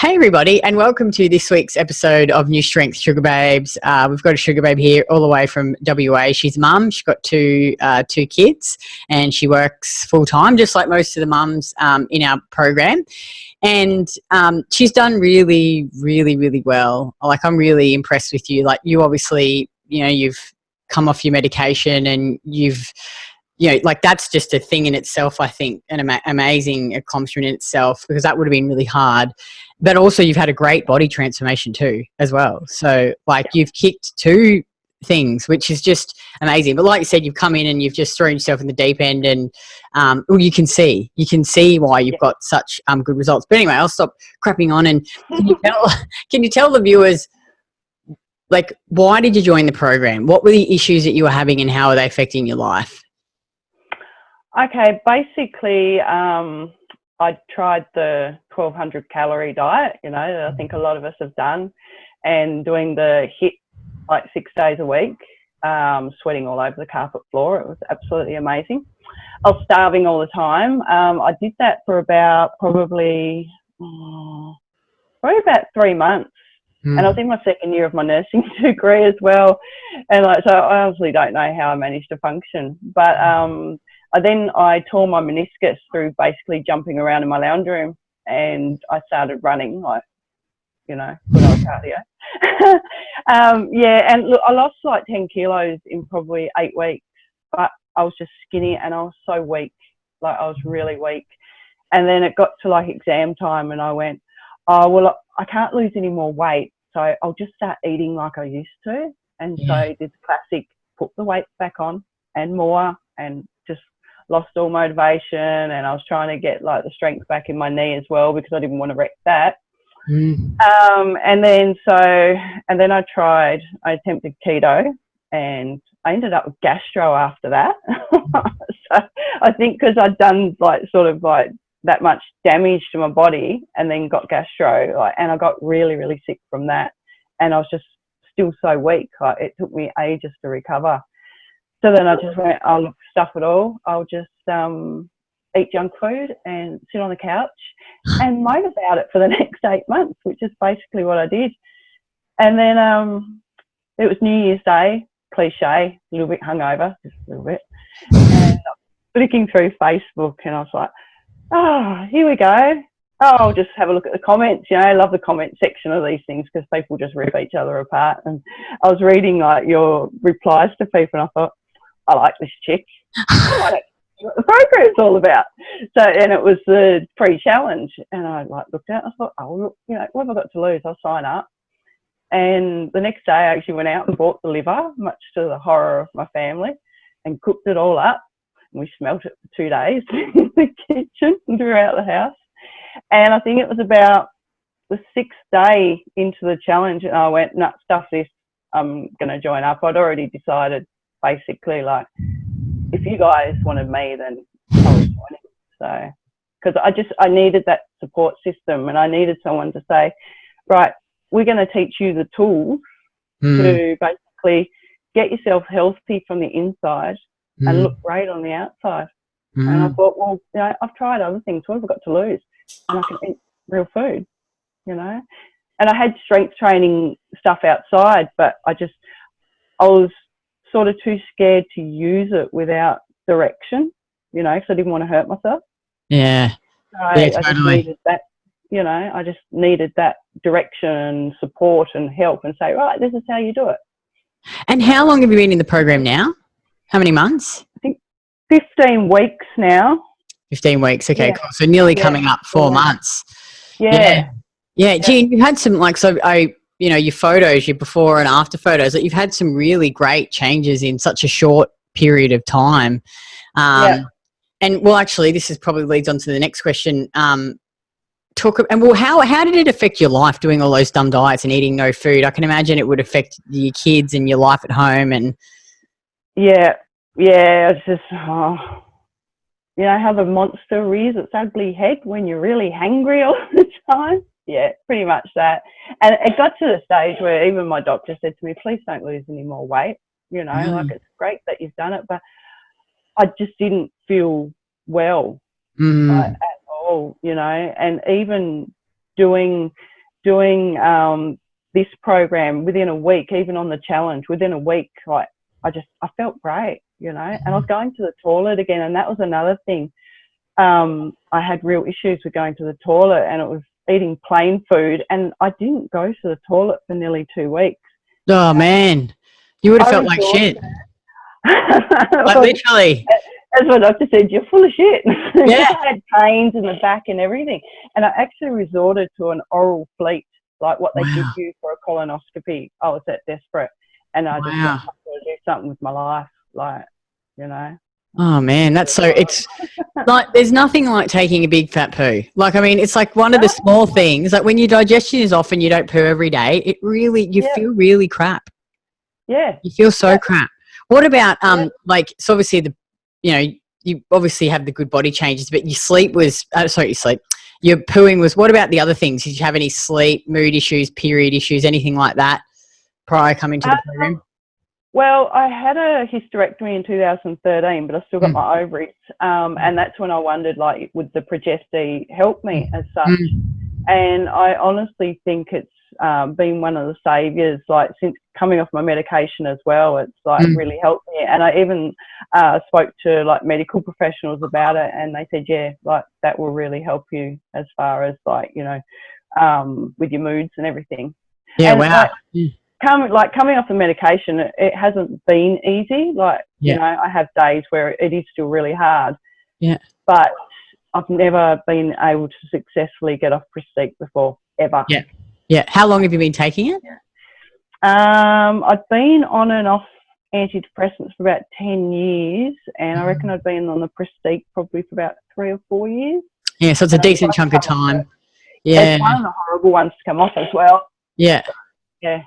Hey everybody, and welcome to this week's episode of New Strength Sugar Babes. We've got a sugar babe here all the way from WA. She's a mum. She's got two kids, and she works full time, just like most of the mums in our program. And she's done really, really, really well. Like, I'm really impressed with you. Like, you obviously, you've come off your medication, and you've, like, that's just a thing in itself, I think, an amazing accomplishment in itself, because that would have been really hard. But also you've had a great body transformation too, as well. So, like, you've kicked two things, which is just amazing. But like you said, you've come in and you've just thrown yourself in the deep end, and well, you can see why you've got such good results. But anyway, I'll stop crapping on. And can you tell the viewers, like, why did you join the program? What were the issues that you were having, and how are they affecting your life? Okay, basically, I tried the 1,200 calorie diet, that I think a lot of us have done, and doing the HIIT like 6 days a week, sweating all over the carpet floor. It was absolutely amazing. I was starving all the time. I did that for about probably about 3 months. And I was in my second year of my nursing degree as well. And so I honestly don't know how I managed to function. But I tore my meniscus through basically jumping around in my lounge room, and I started running, good old cardio. And look, I lost like 10 kilos in probably 8 weeks, but I was just skinny and I was so weak. Like, I was really weak. And then it got to like exam time, and I went, oh, well, I can't lose any more weight, so I'll just start eating like I used to. And so I did the classic, put the weight back on and more, and just lost all motivation. And I was trying to get like the strength back in my knee as well, because I didn't want to wreck that. And then I attempted keto, and I ended up with gastro after that. So I think because I'd done like sort of like that much damage to my body, and then got gastro, and I got really, really sick from that. And I was just still so weak. It took me ages to recover. So then I just went, oh, look, stuff it all. I'll just eat junk food and sit on the couch and moan about it for the next 8 months, which is basically what I did. And then it was New Year's Day, cliche, a little bit hungover, just a little bit. And flicking through Facebook, and I was like, oh, here we go. Oh, I'll just have a look at the comments. I love the comment section of these things, because people just rip each other apart. And I was reading like your replies to people, and I thought, I like this chick. I like what the program's all about. So, and it was the free challenge, and I like looked at it, I thought, oh, look, what have I got to lose? I'll sign up. And the next day I actually went out and bought the liver, much to the horror of my family, and cooked it all up. And we smelt it for 2 days in the kitchen and throughout the house. And I think it was about the 6th day into the challenge, and I went, nah, stuff this, I'm going to join up. I'd already decided, basically, like, if you guys wanted me, then I was joining. So, because I needed that support system, and I needed someone to say, right, we're going to teach you the tools to basically get yourself healthy from the inside and look great on the outside. And I thought, well, I've tried other things. What have I got to lose? And I can eat real food, And I had strength training stuff outside, but I was sort of too scared to use it without direction, because I didn't want to hurt myself. Yeah. I just needed that, I just needed that direction, support and help, and say, right, this is how you do it. And how long have you been in the program now? How many months? I think 15 weeks now. 15 weeks. Okay, cool. So nearly coming up 4 months. Yeah. Gee, you had some, like, so your photos, your before and after photos, that you've had some really great changes in such a short period of time. And well, actually, this probably leads on to the next question. How did it affect your life doing all those dumb diets and eating no food? I can imagine it would affect your kids and your life at home. And it's just, how the monster rears its ugly head when you're really hangry all the time. Yeah, pretty much that. And it got to the stage where even my doctor said to me, please don't lose any more weight. Like, it's great that you've done it, but I just didn't feel well at all, and even doing doing this program within a week, even on the challenge, within a week, like I felt great, you know, and I was going to the toilet again. And that was another thing. I had real issues with going to the toilet, and it was eating plain food, and I didn't go to the toilet for nearly 2 weeks. Oh man, you would have felt like shit. Like literally. As my doctor said, you're full of shit. Yeah. I had pains in the back and everything. And I actually resorted to an oral fleet, like what they give you for a colonoscopy. I was that desperate. And I just wanted to do something with my life, like, you know. Oh man, that's so, it's like, there's nothing like taking a big fat poo. Like, I mean, it's like one of the small things, like when your digestion is off and you don't poo every day, it really, you feel really crap. Yeah. You feel so crap. What about, like, so obviously you know, you obviously have the good body changes, but your sleep was, your pooing was, what about the other things? Did you have any sleep, mood issues, period issues, anything like that prior coming to the program? Well, I had a hysterectomy in 2013, but I still got my ovaries. And that's when I wondered, like, would the Progesti help me as such? And I honestly think it's been one of the saviours, like, since coming off my medication as well. It's like really helped me. And I even spoke to like medical professionals about it, and they said, yeah, like that will really help you as far as, like, you know, with your moods and everything. Yeah, and wow. Coming off the medication, it hasn't been easy. Like, you know, I have days where it is still really hard. Yeah. But I've never been able to successfully get off Prestige before, ever. Yeah. Yeah. How long have you been taking it? I've been on and off antidepressants for about 10 years, and I reckon I've been on the Prestige probably for about 3 or 4 years. Yeah, so it's a decent chunk of time. Yeah. It's one of the horrible ones to come off as well. Yeah. Yeah.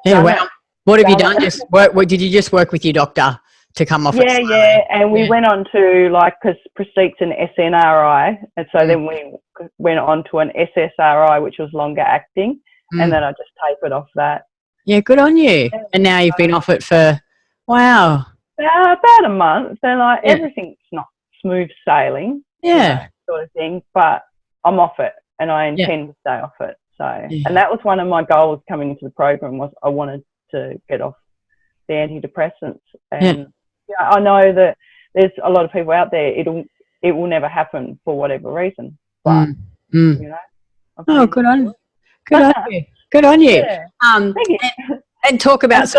Yeah, wow. What have you done? Just work? What, did you just work with your doctor to come off it? Yeah, and we went on to, like, because Prestige's an SNRI, and so then we went on to an SSRI, which was longer acting, and then I just tapered off that. Yeah, good on you. And now you've been off it for, wow. About a month. And, like, everything's not smooth sailing, you know, sort of thing, but I'm off it, and I intend to stay off it. So, and that was one of my goals coming into the program, was I wanted to get off the antidepressants. And I know that there's a lot of people out there, it will never happen for whatever reason. But you know, good on you. Good on you. Yeah. Thank you. And talk about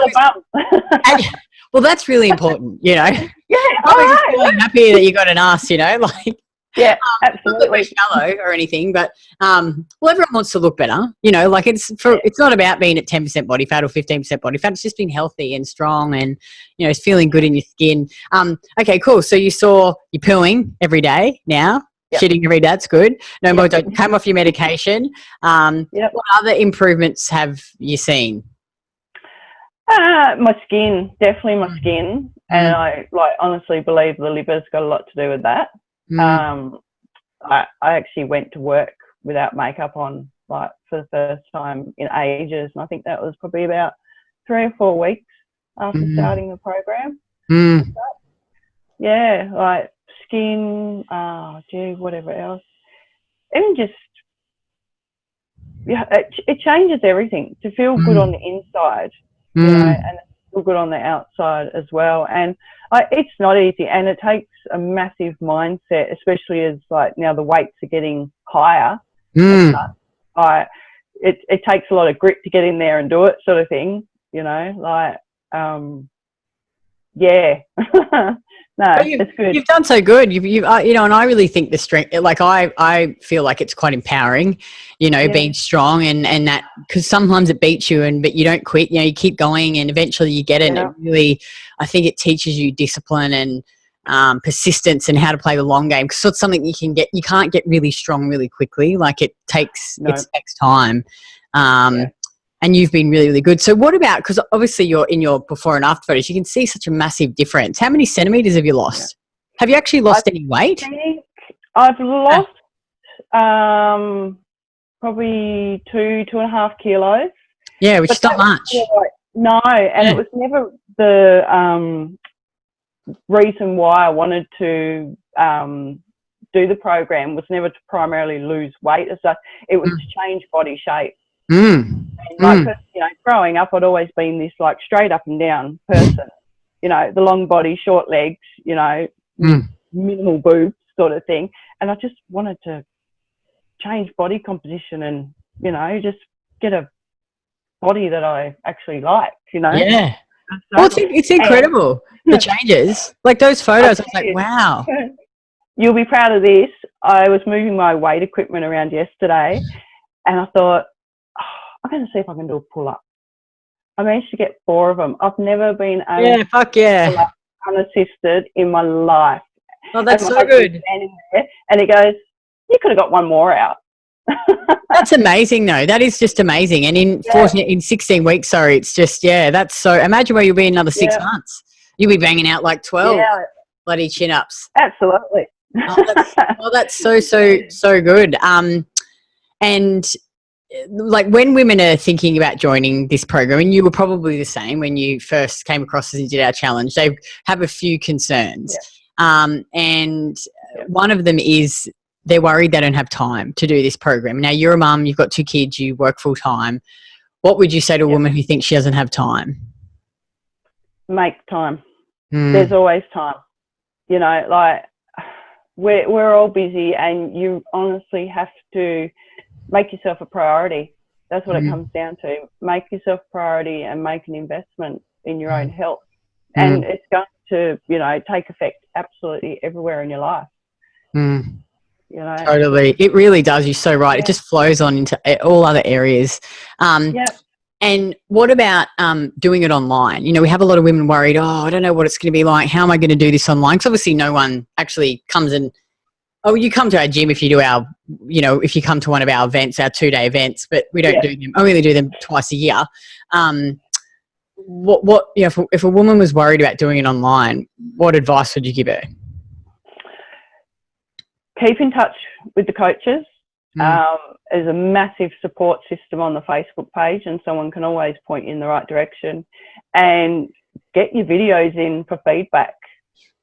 well, that's really important, you know. I'm just really happy that you got an ass, you know, like. Yeah, absolutely. Not shallow or anything, but well, everyone wants to look better, you know. Like, it's not about being at 10% body fat or 15% body fat. It's just being healthy and strong, and, you know, feeling good in your skin. Okay, cool. So you're pooing every day now, shitting every day. That's good. No more. Don't come off your medication. What other improvements have you seen? My skin, definitely my skin, and I honestly believe the liver's got a lot to do with that. I actually went to work without makeup on, like, for the first time in ages, and I think that was probably about 3 or 4 weeks after starting the program. Yeah, like skin, whatever else. Even just, it changes everything to feel good on the inside, you know, and feel good on the outside as well. And it's not easy, and it takes a massive mindset, especially as, like, now the weights are getting higher. It takes a lot of grit to get in there and do it, sort of thing, you know, like, no, it's good. You've done so good. You know, and I really think the strength, like, I feel like it's quite empowering, you know, being strong, and that, because sometimes it beats you, but you don't quit, you know, you keep going, and eventually you get it. And it really, I think it teaches you discipline and persistence and how to play the long game, because it's something you can't get really strong really quickly. Like, it takes time. And you've been really, really good. So what about, because obviously you're in your before and after photos, you can see such a massive difference. How many centimetres have you lost? Have you actually lost any weight? I think I've lost probably 2.5 kilos. Yeah, which is not much. No, and it was never the reason why I wanted to do the program was never to primarily lose weight as such. It was to change body shape. Mm. And like, 'cause, you know, growing up, I'd always been this like straight up and down person. You know, the long body, short legs, you know, minimal boobs sort of thing. And I just wanted to change body composition and, you know, just get a body that I actually like, you know. Yeah. Well, it's incredible, the changes. Like those photos, I was like, wow. You'll be proud of this. I was moving my weight equipment around yesterday and I thought, oh, I'm going to see if I can do a pull-up. I managed to get 4 of them. I've never been able to pull up unassisted in my life. Oh, that's so good. Standing there and he goes, you could have got 1 more out. That's amazing though. That is just amazing. And in 16 weeks, sorry, it's just, that's so, imagine where you'll be in another 6 months. You'll be banging out like 12 bloody chin-ups. Absolutely. That's so good. And like when women are thinking about joining this program, and you were probably the same when you first came across us and did our challenge, they have a few concerns. And one of them is they're worried they don't have time to do this program. Now, you're a mum, you've got 2 kids, you work full time. What would you say to a woman who thinks she doesn't have time? Make time. There's always time. You know, like we're all busy and you honestly have to make yourself a priority. That's what it comes down to. Make yourself a priority and make an investment in your own health. And it's going to, you know, take effect absolutely everywhere in your life. You know? Totally. It really does. You're so right. It just flows on into all other areas. And what about doing it online? You know, we have a lot of women worried, I don't know what it's going to be like. How am I going to do this online? Because obviously no one actually comes and, you come to our gym if you do our, you know, if you come to one of our events, our 2-day events, but we don't do them. I only do them twice a year. What you know, if a woman was worried about doing it online, what advice would you give her? Keep in touch with the coaches. There's a massive support system on the Facebook page and someone can always point you in the right direction, and get your videos in for feedback,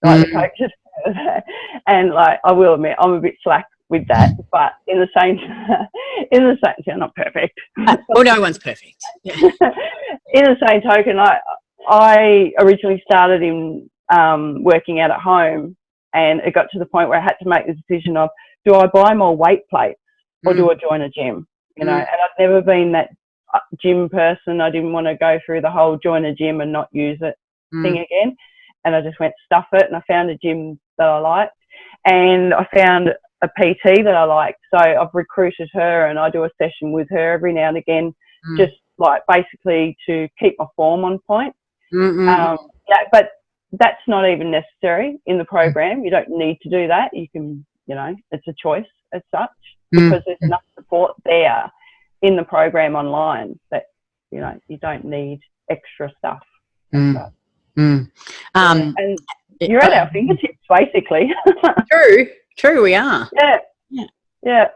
like the coaches. And like, I will admit, I'm a bit slack with that, but in the same, I'm not perfect. Well, no one's perfect. In the same token, I originally started in working out at home, and it got to the point where I had to make the decision of, do I buy more weight plates or do I join a gym? You know, and I've never been that gym person. I didn't want to go through the whole join a gym and not use it thing again. And I just went stuff it, and I found a gym that I liked, and I found a PT that I liked. So I've recruited her and I do a session with her every now and again, just like basically to keep my form on point. But that's not even necessary in the program. You don't need to do that. You can, you know, it's a choice as such, because there's enough support there in the program online that, you know, you don't need extra stuff. And you're at our fingertips, basically. True, we are. Yeah.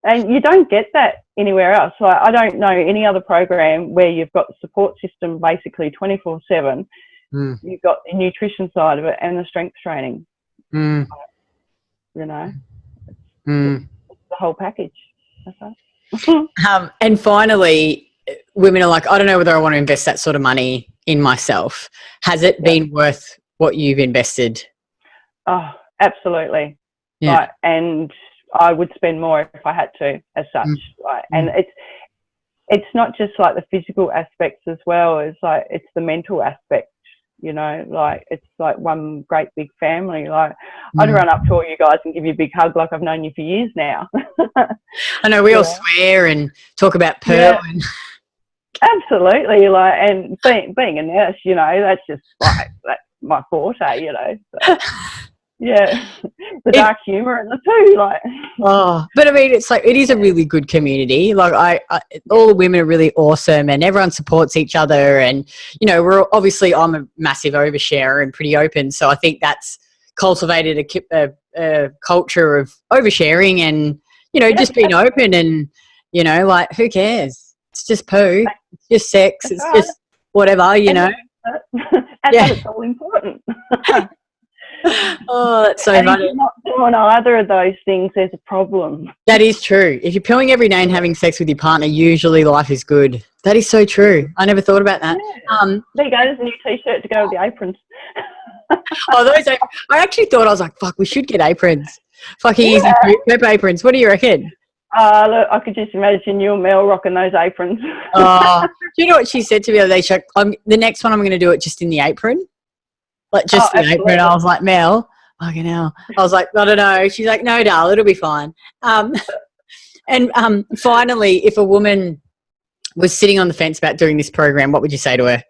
And you don't get that anywhere else. Like, I don't know any other program where you've got the support system basically 24/7. You've got the nutrition side of it and the strength training. You know, it's the whole package. And finally, women are like, I don't know whether I want to invest that sort of money in myself. Has it been worth what you've invested? Oh, absolutely. Right. And I would spend more if I had to, as such. Right. And it's not just like the physical aspects as well. It's like, it's the mental aspect, you know, like it's like one great big family. Like I'd run up to all you guys and give you a big hug like I've known you for years now. I know, we all swear and talk about Pearl. And absolutely. Like, and being a nurse, you know, that's just like, that's my forte, you know. So. The dark humour and the poo, like. But I mean, it's like, it is a really good community. Like all the women are really awesome, and everyone supports each other. And you know, I'm a massive oversharer and pretty open, so I think that's cultivated a culture of oversharing and, you know, just being open and, you know, like, who cares? It's just poo. It's just sex. It's just whatever, you know. And it's all important. Oh, that's so And if funny. you're not doing either of those things, there's a problem. That is true. If you're pilling every day and having sex with your partner, usually life is good. That is so true. I never thought about that. Yeah. There you go. There's a new T-shirt to go with the aprons. Oh, those I actually thought, I was like, fuck, we should get aprons. Fucking easy prep aprons. What do you reckon? Look, I could just imagine you and Mel rocking those aprons. Oh, do you know what she said to me the other day? She's like, the next one I'm going to do it just in the apron. Like just the absolutely. apron. I was like, Mel, fucking hell. I was like, I don't know. She's like, no, darling, it'll be fine. And finally, if a woman was sitting on the fence about doing this program, what would you say to her?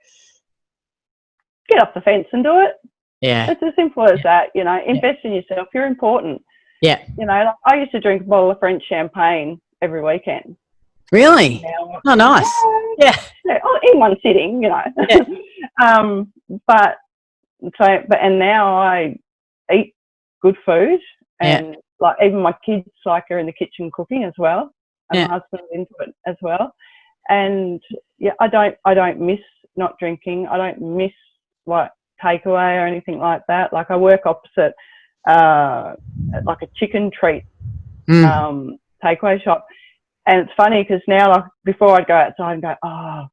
Get off the fence and do it. Yeah. It's as simple as that. You know, invest in yourself. You're important. Yeah. You know, like I used to drink a bottle of French champagne every weekend. Really? Now, oh, nice. Yeah. In one sitting, you know. Yeah. And now I eat good food, and like even my kids like are in the kitchen cooking as well, and my husband's into it as well. And yeah, I don't miss not drinking. I don't miss like takeaway or anything like that. Like I work opposite like a chicken treat takeaway shop, and it's funny because now, like before I'd go outside and go, oh,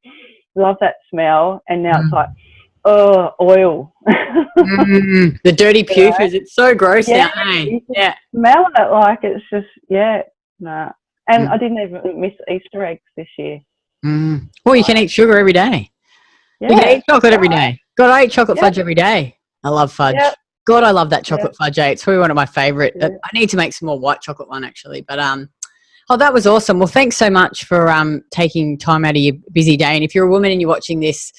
love that smell, and now it's like, oh, oil. The dirty pufers. It's so gross now. Hey? Yeah. Smell it like it's just nah. And I didn't even miss Easter eggs this year. Well, you can eat sugar every day. Yeah. You can eat chocolate every day. God, I eat chocolate fudge every day. I love fudge. Yep. God, I love that chocolate fudge. It's probably one of my favourite. I need to make some more white chocolate one actually. But oh, that was awesome. Well, thanks so much for taking time out of your busy day. And if you're a woman and you're watching this,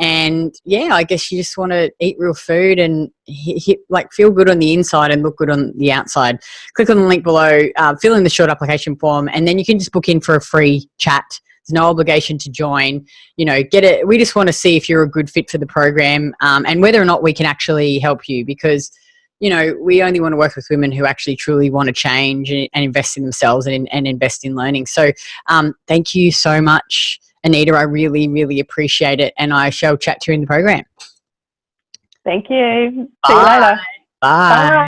and I guess you just want to eat real food and like feel good on the inside and look good on the outside, click on the link below, fill in the short application form, and then you can just book in for a free chat. There's no obligation to join. You know, get it. We just want to see if you're a good fit for the program, and whether or not we can actually help you, because you know, we only want to work with women who actually truly want to change and invest in themselves and invest in learning. So thank you so much, Anita. I really, really appreciate it, and I shall chat to you in the program. Thank you. Bye. See you later. Bye. Bye.